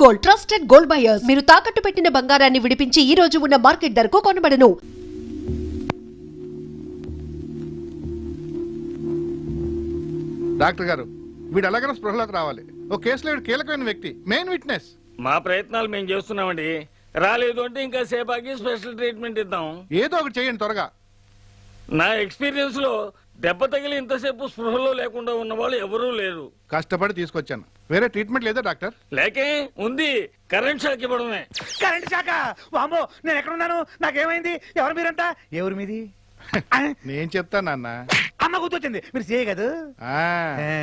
Gold, trusted gold buyers. మీరు తాకట్టు పెట్టిన బంగారాన్ని విడిపించి ఈ రోజు ఉన్న మార్కెట్ ధరకు కొనబడను. డాక్టర్ గారు, వీడు ఎలాగైనా స్పృహలోకి రావాలి. ఓ కేసులో వీడు కీలకమైన వ్యక్తి, మెయిన్ విట్నెస్. మా ప్రయత్నాలు మేము చేస్తున్నామండి. రాలేదు అంటే ఇంకా సేపాకి స్పెషల్ ట్రీట్మెంట్ ఇద్దాం. ఏదో ఒకటి చేయండి త్వరగా. నా ఎక్స్పీరియన్స్ లో దెబ్బ తగిలి ఇంతసేపు స్పృహలో లేకుండా ఉన్న వాళ్ళు ఎవరూ లేరు. కష్టపడి తీసుకొచ్చాను. వేరే ట్రీట్మెంట్ లేదా డాక్టర్? లేకే ఉంది, కరెంట్ షాక్ ఇవ్వడమే. కరెంట్ శాఖ వామో, నేను ఎక్కడున్నాను? నాకేమైంది? ఎవరు మీరంతా? ఎవరు మీది? నేను చెప్తాను నాన్న. అమ్మ గుర్తొచ్చింది, మీరు చేయ కదా.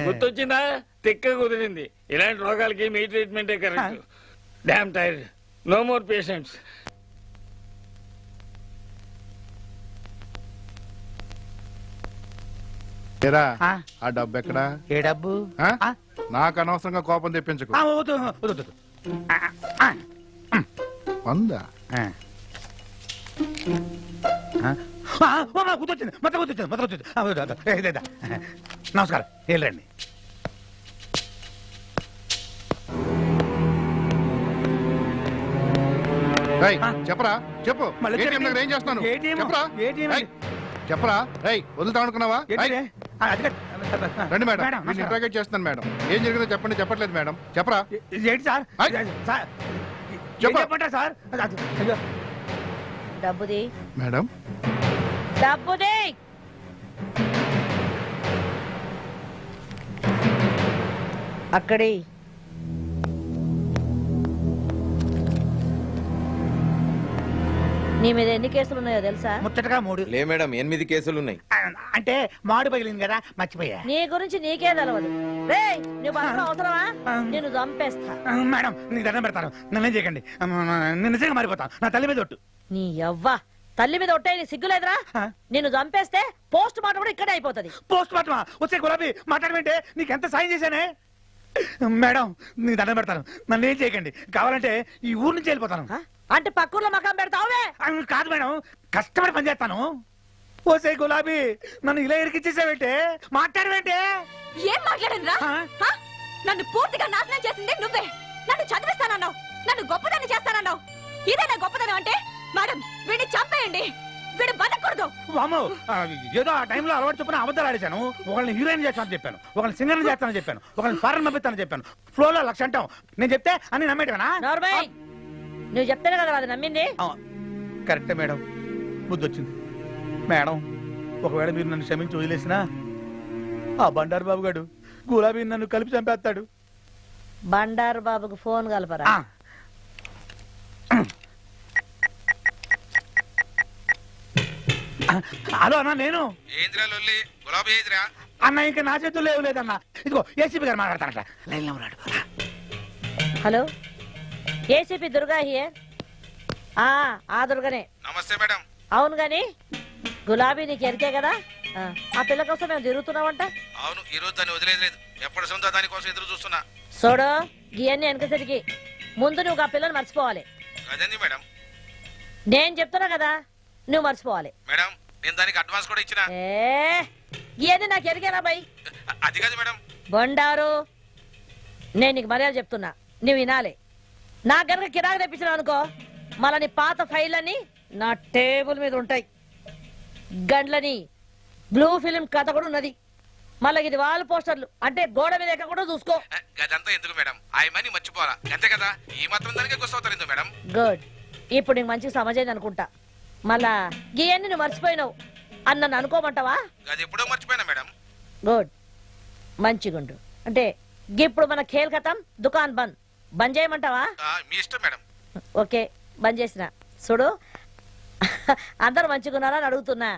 గుర్తొచ్చిందా? తిక్క కుదిరింది. ఇలాంటి రోగాలకి మీ ట్రీట్మెంటే correct. Damn tired, no more patients. ఏరా, ఆ? ఆ డబ్బు ఎక్కడా? ఏ డబ్బు? ఆ? నాకు అనవసరంగా కోపం తెప్పించకు. వద్దు, వద్దు, వద్దు. వందా? గుర్తొచ్చింది, మొత్తం గుర్తొచ్చింది, మొత్తం గుర్తొచ్చింది. నమస్కారం, వెళ్ళండి. ఏయ్, చెప్పరా, చెప్పు. మళ్ళీ ATM చెప్పండి. దగ్గర ఏం చేస్తున్నాను? ATM? చెప్పరా. ATM? ఏయ్, చెప్పరా. వదులుతా అనుకున్నావా? రండి మేడం, మేడం, నేను ఇంట్రాగేట్ చేస్తున్నాను మేడం. ఏం జరిగిందో చెప్పండి. చెప్పట్లేదు మేడం, చెప్పరా. ఏంటి సార్? సార్, చెప్పు. చెప్పంటారా సార్? అయ్యో. డబ్బుది, మేడం, డబ్బుది. అక్కడి నీ మీద ఎన్ని కేసులు ఉన్నాయో తెలుసా? ముచ్చటగా 3. లే మేడం, 8 కేసులున్నాయి. అంటే మాడు పగిలింది కదా, మర్చిపోయా. నీ గురించి నీకే తెలవదు. రేయ్, నువ్వు అసలు అవసరమా? నేను చంపేస్తా. మేడం, నీకు దండం పెడతాను, నన్నేం చేయకండి. నేను నిజంగా మారిపోతాను. నా తల్లి మీద ఒట్టు. నీ యవ్వ తల్లి మీద ఒట్టే నీ సిగ్గులేదురా? నిన్ను చంపేస్తే పోస్ట్ మార్టం కూడా ఇక్కడే అయిపోతుంది. పోస్ట్ మార్టమా? వచ్చే గులాబీ మాట్లాడమంటే నీకు ఎంత సాయం చేశానే. మేడం, నీకు దండం పెడతాను, నన్ను ఏం చేయకండి. కావాలంటే ఈ ఊరు నుంచి వెళ్ళిపోతాను. అంటే పక్కూర్లో మకాం పెడతావే? కాదు మేడం, కష్టపడి పనిచేస్తాను. ఓసే గులాబీ, నన్ను ఇలా ఇరికిచ్చేసావేంటే? మాట్లాడవేంటే? ఏం మాట్లాడనురా? నన్ను పూర్తిగా నాశనం చేసింది నువ్వే. నన్ను చదివిస్తానన్నావు, నన్ను గొప్పదాన్ని చేస్తానన్నావు. ఇదేనా గొప్పదనం అంటే? మేడం, వీడిని చంపేయండి, వీడు బతకూడదు. వామ్మో, ఏదో ఆ టైంలో అలవాటు చొప్పున అబద్ధాలు ఆడేశాను. ఒకళ్ళని హీరోయిన్ చేస్తానని చెప్పాను, ఒకళ్ళని సింగర్ చేస్తానని చెప్పాను, ఒకళ్ళని ఫారెన్ పంపిస్తానని చెప్పాను. ఫ్లోలో 1,00,000 అంటాం. నేను చెప్తే అన్ని నమ్మేటవేనా? నోర్మై, నువ్వు చెప్తేనే కదా అది నమ్మింది. కరెక్టే మేడం, బుద్ధి వచ్చింది. మేడం, ఒకవేళ మీరు నన్ను క్షమించి వదిలేసినా ఆ బండారు బాబు గారు గులాబీ నన్ను కలిపి చంపేస్తాడు. బండారు బాబుకు ఫోన్ కలపరా. హలో అన్న, నేను అన్న, ఇంకా నా చేతుల్లో లేవు లేదన్నా. ఇదిగో ఏసీపీ గారు మాట్లాడతారట. లైన్లో ఉన్నాడు. Hello, ACP Durga here. ఆ దుర్గనే. నమస్తే మేడం. అవును గాని గులాబీ నీకు ఎరికే కదా, ఆ పిల్ల కోసం మేము తిరుగుతున్నామంట. అవును, ఈ రోజు దాన్ని వదిలేదు. ఎప్పటి సొంత దానికోసం ఎదురు చూస్తున్నా. చూడు, ఇవన్నీ వెనకసరికి ముందు నువ్వు ఆ పిల్లని మర్చిపోవాలి. అదేంది మేడం? నేను చెప్తున్నా కదా, నువ్వు మర్చిపోవాలి. మేడం, నేను దానికి అడ్వాన్స్ కూడా ఇచ్చిన. ఇవన్నీ నాకు ఎరికేనా బై? అది కాదు మేడం. బొండారు, నేను నీకు మర్యాద చెప్తున్నా, నువ్వు వినాలి. నా గనక కిరాకు తెప్పించినావు అనుకో, మళ్ళీ నీ పాత ఫైళ్ళని నా టేబుల్ మీద ఉంటాయి. గండ్లని బ్లూ ఫిలిం కథ కూడా ఉన్నది. మళ్ళీ ఇది వాల్ పోస్టర్లు అంటే గోడ మీద ఎక్క కూడా చూసుకో. అదంతా ఎందుకు మేడం? ఆ మనీ మర్చిపోవాలా అంతే కదా? ఈ మాత్రం దానికే గుర్తవుతారు ఎందుకు మేడం? గుడ్, ఇప్పుడు నీకు మంచిగా సమజైంది అనుకుంటా. మళ్ళా ఇవన్నీ నువ్వు మర్చిపోయినావు అని నన్ను అనుకోమంటావా? అది ఎప్పుడో మర్చిపోయినా మేడం. గుడ్, మంచిగుండు. అంటే ఇప్పుడు మన ఖేల్ ఖతం, దుకాన్ బంద్. బంద్ చేయమంటావా? మీ ఇష్టం మేడం. ఓకే, బంద్ చేసిన. చూడు, అందరు మంచిగున్నారా అని అడుగుతున్నా.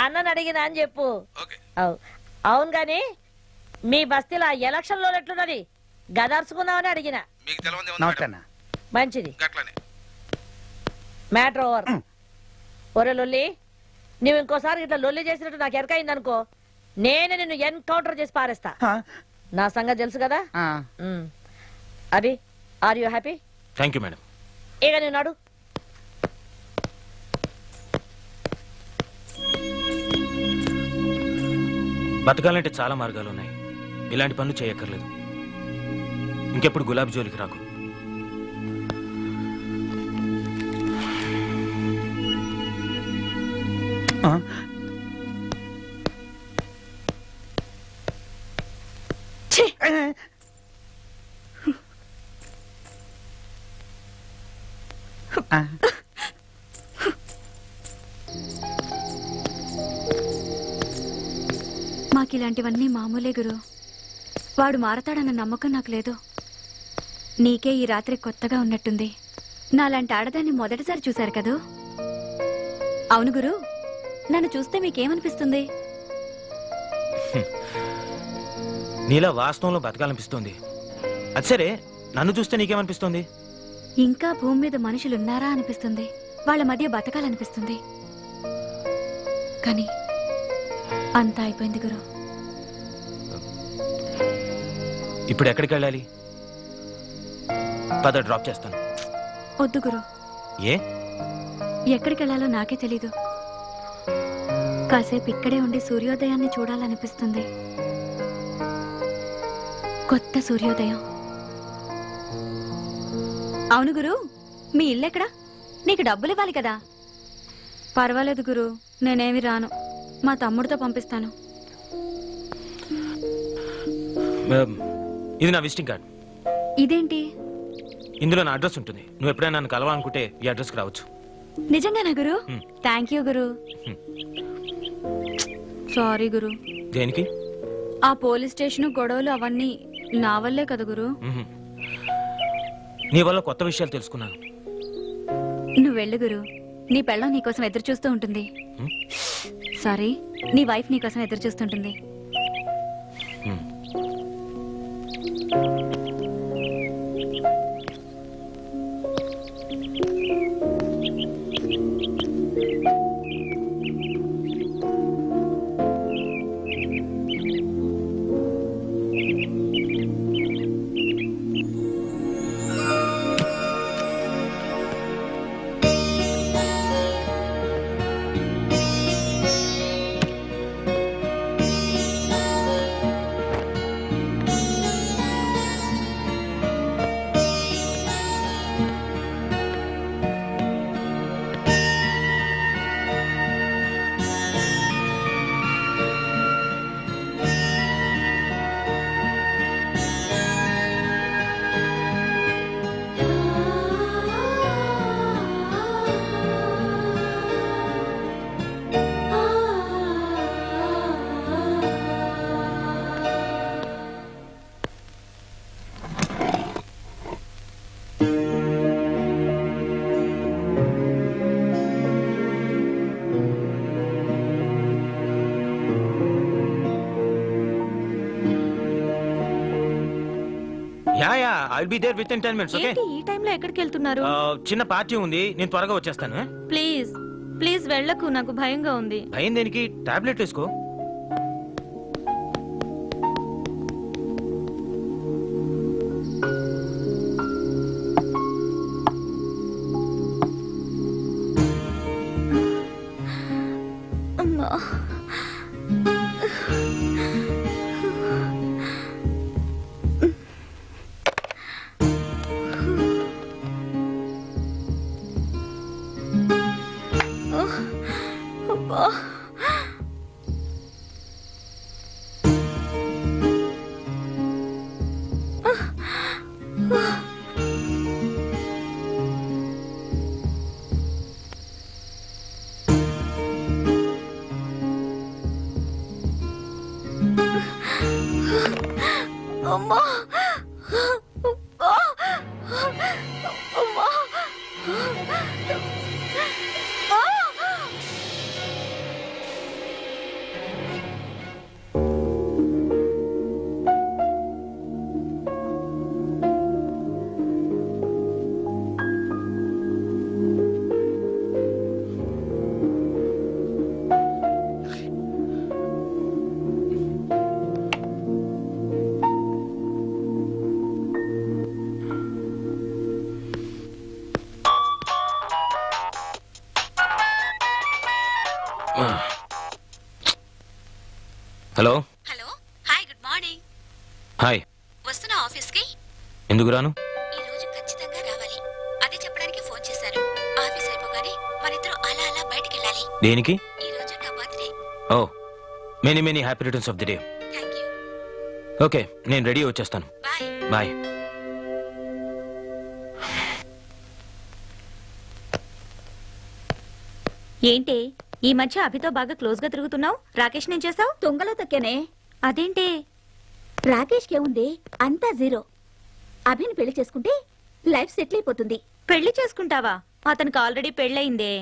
అన్నని అడిగినా అని చెప్పు. అవును గాని మీ బస్తీలో ఎలక్షన్ లో ఎట్లున్నది? గదర్చుకుందామని అడిగిన. మంచిది, మ్యాటర్ ఓవర్. ఒరే లొల్లి, నువ్వు ఇంకోసారి ఇట్లా లొల్లి చేసినట్టు నాకు ఎరకైంది అనుకో, నేనే నిన్ను ఎన్కౌంటర్ చేసి పారేస్తా. నా సంగతి తెలుసు కదా. Abhi, are you happy? Thank you madam. ఇక నేను అడు. బతకాలంటే చాలా మార్గాలు ఉన్నాయి. ఇలాంటి పనులు చేయక్కర్లేదు. ఇంకెప్పుడు గులాబీ జోలికి రాకు. ఛీ! మాకిలాంటివన్నీ మామూలే గురు. వాడు మారతాడన్న నమ్మకం నాకు లేదు. నీకే ఈ రాత్రి కొత్తగా ఉన్నట్టుంది. నాలాంటి ఆడదాన్ని మొదటిసారి చూశారు కదూ? అవును గురు, నన్ను చూస్తే మీకేమనిపిస్తుంది? నీలా వాస్తవంలో బతకాలనిపిస్తుంది. అది సరే, నన్ను చూస్తే నీకేమనిపిస్తుంది? ఇంకా భూమి మీద మనుషులున్నారా అనిపిస్తుంది. వాళ్ళ మధ్య బతకాలనిపిస్తుంది. కానీ అంతా అయిపోయింది గురు. ఇప్పుడు ఎక్కడికి వెళ్ళాలి? పద, డ్రాప్ చేస్తాను. వద్దు గురు, ఏ? ఎక్కడికి వెళ్ళాలో నాకే తెలీదు. కాసేపు ఇక్కడే ఉండి సూర్యోదయాన్ని చూడాలనిపిస్తుంది. కొత్త సూర్యోదయం. అవును గురు, మీ ఇల్లెక్కడా? నీకు డబ్బులు ఇవ్వాలి కదా. పర్వాలేదు గురు, నేనేమి రాను. మా తమ్ముడితో పంపిస్తాను. ఇది నా విజిటింగ్ కార్డ్. ఇదేంటి? ఇందులో నా అడ్రస్ ఉంటుంది. నువ్వు ఎప్పుడైనా నన్ను కలవాలనుకుంటే ఈ అడ్రస్కి రావచ్చు. నిజంగానా గురు? థ్యాంక్ యూ గురు. సారీ గురు. దేనికి? ఆ పోలీస్ స్టేషన్ గొడవలు అవన్నీ నా వల్లే కదా గురు. నీ వల్ల కొత్త విషయాలు తెలుసుకున్నాను. నువ్వు వెళ్ళు గురు. నీ పెళ్ళం నీకోసం ఎదురు చూస్తూ ఉంటుంది. సారీ, నీ వైఫ్ నీకోసం ఎదురు చూస్తుంటుంది. Yeah I'll be there within 10 minutes. Okay? ఏంటి ఈ టైంలో ఎక్కడికి వెళ్తున్నారు? చిన్న పార్టీ ఉంది, నేను త్వరగా వచ్చేస్తాను. ప్లీజ్ ప్లీజ్ వెళ్ళకు, నాకు భయంగా ఉంది. భయం దేనికి? టాబ్లెట్ వేసుకో. అమ్మా. అబ్బా. అమ్మా. అమ్మా. Hello. Hello, hi, good morning. Hi. వస్తున్నా ఆఫీస్కి? ఎందుకు రాను? ఈ రోజు ఖచ్చితంగా రావాలి. అదే చెప్పడానికి ఫోన్ చేశాను. ఆఫీస్ అయిపోగానే మనిద్దరం అలా అలా బయటికి వెళ్ళాలి. దేనికి? ఈ రోజు oh many many happy returns of the day. Okay, నేను రెడీ వచ్చేస్తాను. బాయ్. ఏంటి ఈ మధ్య అభితో బాగా క్లోజ్ గా తిరుగుతున్నావు? రాకేష్ నేను చేసావు? తుంగలో తొక్కేనే. అదేంటి? రాకేష్కి ఏముంది, అంతా జీరో. అభిని పెళ్లి చేసుకుంటే లైఫ్ సెటిల్ అయిపోతుంది. పెళ్లి చేసుకుంటావా? అతనికి ఆల్రెడీ పెళ్ళయిందే.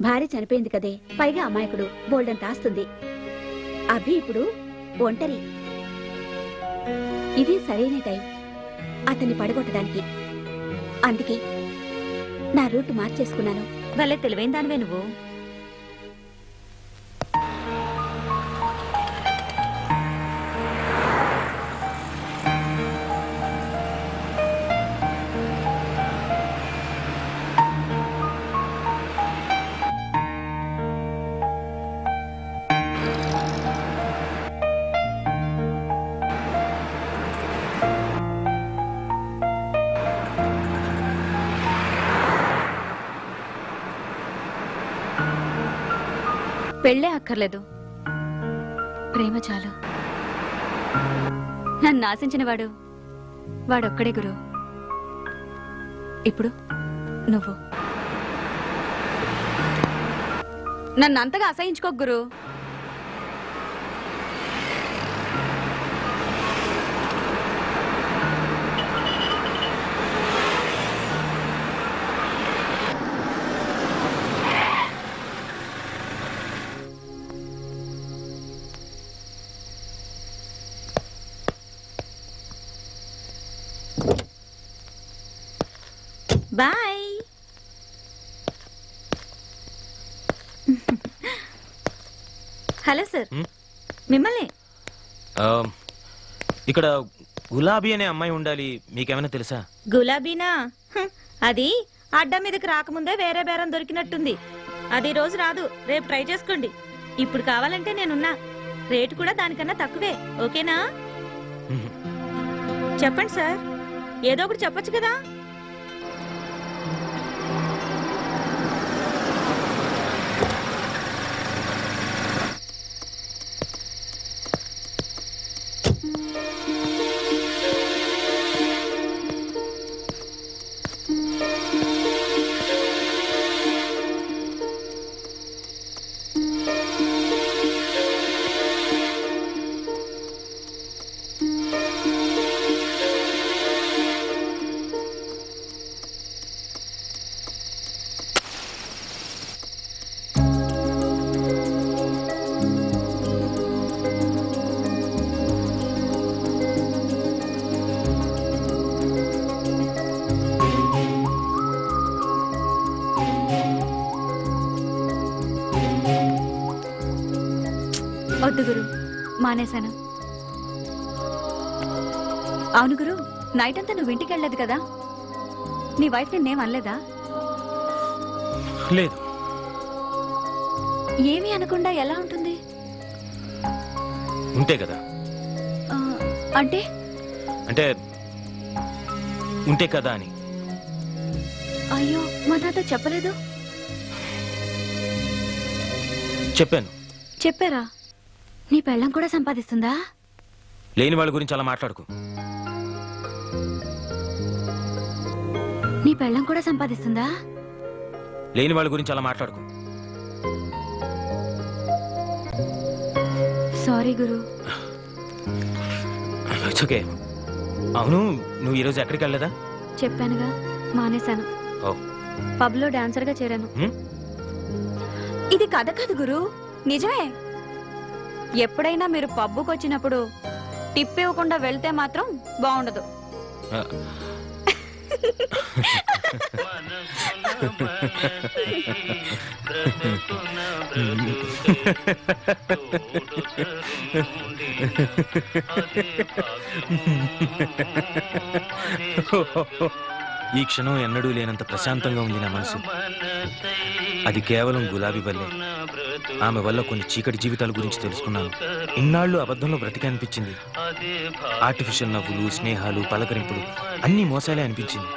భార్య చనిపోయింది కదే, పైగా అమాయకుడు, బోల్డంత ఆస్తుంది. అభి ఇప్పుడు ఒంటరి. ఇది సరైన టైం అతన్ని పడగొట్టడానికి. అందుకే నా రూట్ మార్చేసుకున్నాను. భలే తెలివైన దానివే నువ్వు. పెళ్ళే అక్కర్లేదు, ప్రేమ చాలు. నన్ను ఆశించిన వాడొక్కడే గురు. ఇప్పుడు నువ్వు నన్ను అంతగా అసహించుకోకు గురు. బాయ్. హలో సార్, మిమ్మల్ని. ఇక్కడ గులాబీ అనే అమ్మాయి ఉండాలి, మీకేమైనా తెలుసా? గులాబీనా? అది అడ్డా మీదకి రాకముందే వేరే బేరం దొరికినట్టుంది. అది ఈ రోజు రాదు, రేపు ట్రై చేసుకోండి. ఇప్పుడు కావాలంటే నేనున్నా. రేటు కూడా దానికన్నా తక్కువే, ఓకేనా? చెప్పండి సార్, ఏదో ఒకటి చెప్పొచ్చు కదా. వద్దు గురు, మానేశాను. అవును గురు, నైట్ అంతా నువ్వు ఇంటికి వెళ్ళలేదు కదా? నీ వైఫ్ నిన్నేం అనలేదా? లేదు. ఏమీ అనకుండా ఎలా ఉంటుంది? ఉంటే కదా. అంటే అంటే ఉంటే కదా అని. అయ్యో, మా నాతో చెప్పలేదు. చెప్పాను. చెప్పారా? నీ పెళ్ళం కూడా సంపాదిస్తుందా? లేని వాళ్ళ గురించి అలా మాట్లాడుకో. నీ పెళ్ళం కూడా సంపాదిస్తుందా? లేని వాళ్ళ గురించి అలా మాట్లాడుకో. Sorry Guru. It's okay. అవును, నువ్వు ఈరోజు ఎక్కడికి వెళ్ళలేదా? చెప్పానుగా, మానేశాను. పబ్ లో డాన్సర్ గా చేరాను. ఇది కథ కాదు గురు, నిజమే. ఎప్పుడైనా మీరు పబ్బుకి వచ్చినప్పుడు టిప్ ఇవ్వకుండా వెళ్తే మాత్రం బాగుండదు. ఈ క్షణం ఎన్నడూ లేనంత ప్రశాంతంగా ఉంది నా మనసు. అది కేవలం గులాబీ వల్లే. ఆమె వల్ల కొన్ని చీకటి జీవితాల గురించి తెలుసుకున్నాను. ఇన్నాళ్ళు అబద్ధంలో బ్రతికి అనిపించింది. ఆర్టిఫిషియల్ నవ్వులు, స్నేహాలు, పలకరింపులు అన్నీ మోసాలే అనిపించింది.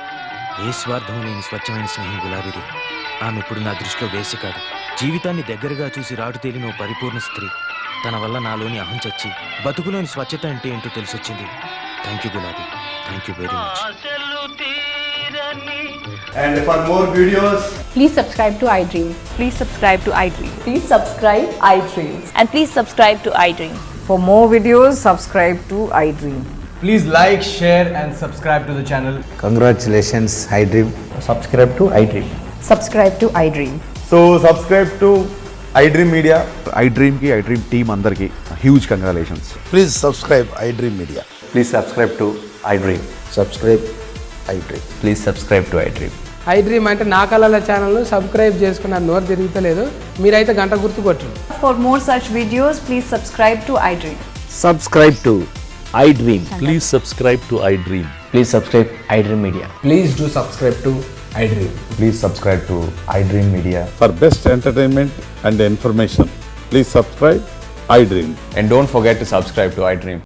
ఏ స్వార్థం లేని స్వచ్ఛమైన స్నేహం గులాబీది. ఆమె ఇప్పుడు నా దృష్టిలో వేసి కాదు, జీవితాన్ని దగ్గరగా చూసి రాటు తేలిన ఓ పరిపూర్ణ స్త్రీ. తన వల్ల నాలోని అహం చచ్చి బతుకులోని స్వచ్ఛత అంటే ఏంటో తెలిసొచ్చింది. థ్యాంక్ యూ గులాబీ, thank you very much. And for more videos, Please subscribe to iDream. Please subscribe to iDream. Please subscribe iDream. And please subscribe to iDream. For more videos, subscribe to iDream. please like, share, and subscribe to the channel. Congratulations, iDream. Subscribe to iDream. Subscribe to iDream. So subscribe to iDream Media. iDream ki iDream team andarki huge congratulations. Please subscribe iDream Media. Please subscribe to iDream. Subscribe iDream. Please subscribe to iDream. iDream అంటే నా కళల channel subscribe చేసుకున్న నోరు తిరుగుతలేదు. మీరైతే గంట గుర్తు కొట్టండి. For more such videos, please subscribe to iDream. Subscribe to iDream. Please subscribe to iDream. Please subscribe iDream Media. Please do subscribe to iDream. Please subscribe to iDream Media. For best entertainment and information, please subscribe iDream. And don't forget to subscribe to iDream.